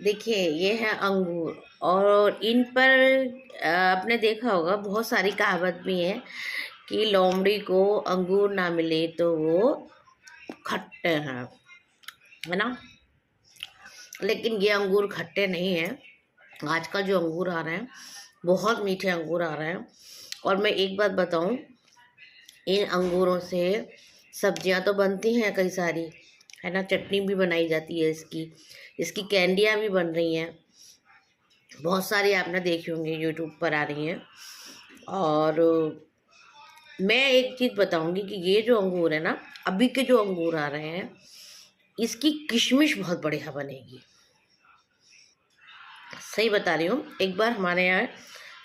देखिए ये है अंगूर और इन पर आपने देखा होगा बहुत सारी कहावत भी है कि लोमड़ी को अंगूर ना मिले तो वो खट्टे हैं, है ना। लेकिन ये अंगूर खट्टे नहीं हैं। आजकल जो अंगूर आ रहे हैं बहुत मीठे अंगूर आ रहे हैं। और मैं एक बात बताऊं, इन अंगूरों से सब्जियां तो बनती हैं कई सारी, है ना। चटनी भी बनाई जाती है इसकी, इसकी कैंडियाँ भी बन रही हैं बहुत सारी, आपने देखी होंगी यूट्यूब पर आ रही हैं। और मैं एक चीज़ बताऊंगी कि ये जो अंगूर है ना, अभी के जो अंगूर आ रहे हैं, इसकी किशमिश बहुत बढ़िया बनेगी। सही बता रही हूँ। एक बार हमारे यहाँ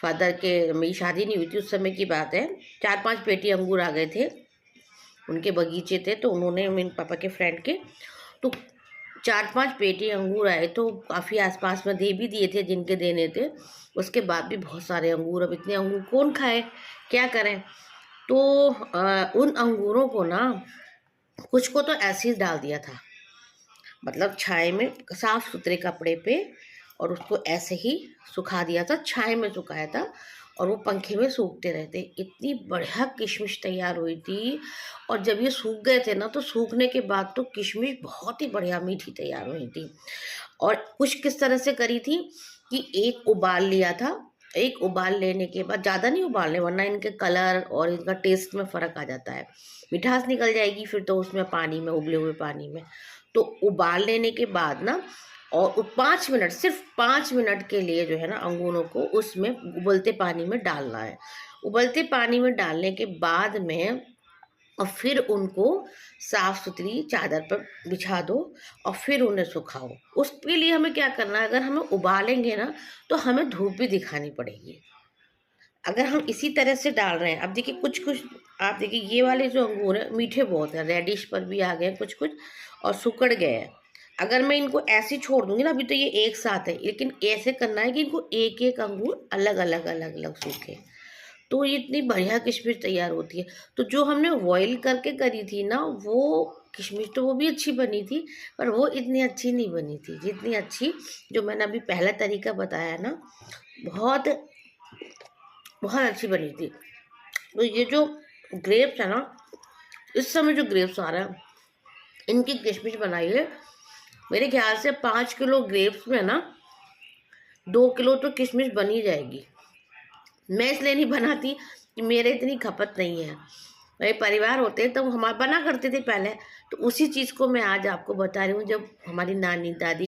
फादर के, मेरी शादी नहीं हुई थी उस समय की बात है, 4-5 पेटी अंगूर आ गए थे, उनके बगीचे थे, तो उन्होंने मेरे पापा के फ्रेंड के, तो 4-5 पेटी अंगूर आए, तो काफ़ी आसपास में दे भी दिए थे जिनके देने थे। उसके बाद भी बहुत सारे अंगूर, अब इतने अंगूर कौन खाए, क्या करें। तो उन अंगूरों को ना, कुछ को तो ऐसे ही डाल दिया था, मतलब छाए में साफ सुथरे कपड़े पे, और उसको ऐसे ही सुखा दिया था, छाए में सुखाया था, और वो पंखे में सूखते रहते। इतनी बढ़िया किशमिश तैयार हुई थी। और जब ये सूख गए थे ना, तो सूखने के बाद तो किशमिश बहुत ही बढ़िया मीठी तैयार हुई थी। और कुछ किस तरह से करी थी कि एक उबाल लिया था, एक उबाल लेने के बाद, ज़्यादा नहीं उबालने वरना इनके कलर और इनका टेस्ट में फ़र्क आ जाता है, मिठास निकल जाएगी फिर तो उसमें, पानी में, उबले हुए पानी में। तो उबाल लेने के बाद ना, और 5 मिनट, सिर्फ 5 मिनट के लिए जो है ना, अंगूरों को उसमें उबलते पानी में डालना है। उबलते पानी में डालने के बाद में, और फिर उनको साफ सुथरी चादर पर बिछा दो, और फिर उन्हें सुखाओ। उसके लिए हमें क्या करना है, अगर हमें उबालेंगे ना, तो हमें धूप भी दिखानी पड़ेगी। अगर हम इसी तरह से डाल रहे हैं, अब देखिए कुछ कुछ, आप देखिए ये वाले जो अंगूर हैं मीठे बहुत हैं, रेडिश पर भी आ गए कुछ कुछ, और सुकड़ गए हैं। अगर मैं इनको ऐसे ही छोड़ दूंगी ना, अभी तो ये एक साथ है, लेकिन ऐसे करना है कि इनको एक एक अंगूर अलग अलग अलग अलग सूखे, तो ये इतनी बढ़िया किशमिश तैयार होती है। तो जो हमने बॉयल करके करी थी ना, वो किशमिश तो वो भी अच्छी बनी थी, पर वो इतनी अच्छी नहीं बनी थी जितनी अच्छी जो मैंने अभी पहला तरीका बताया ना, बहुत बहुत अच्छी बनी थी। तो ये जो ग्रेप्स है ना, इस समय जो ग्रेप्स आ रहे हैं, इनकी किशमिश बनाइए। मेरे ख्याल से 5 किलो ग्रेप्स में ना 2 किलो तो किशमिश बनी जाएगी। मैं इसलिए नहीं बनाती कि मेरे इतनी खपत नहीं है, मेरे परिवार होते तो हमारे बना करते थे पहले। तो उसी चीज़ को मैं आज आपको बता रही हूँ, जब हमारी नानी दादी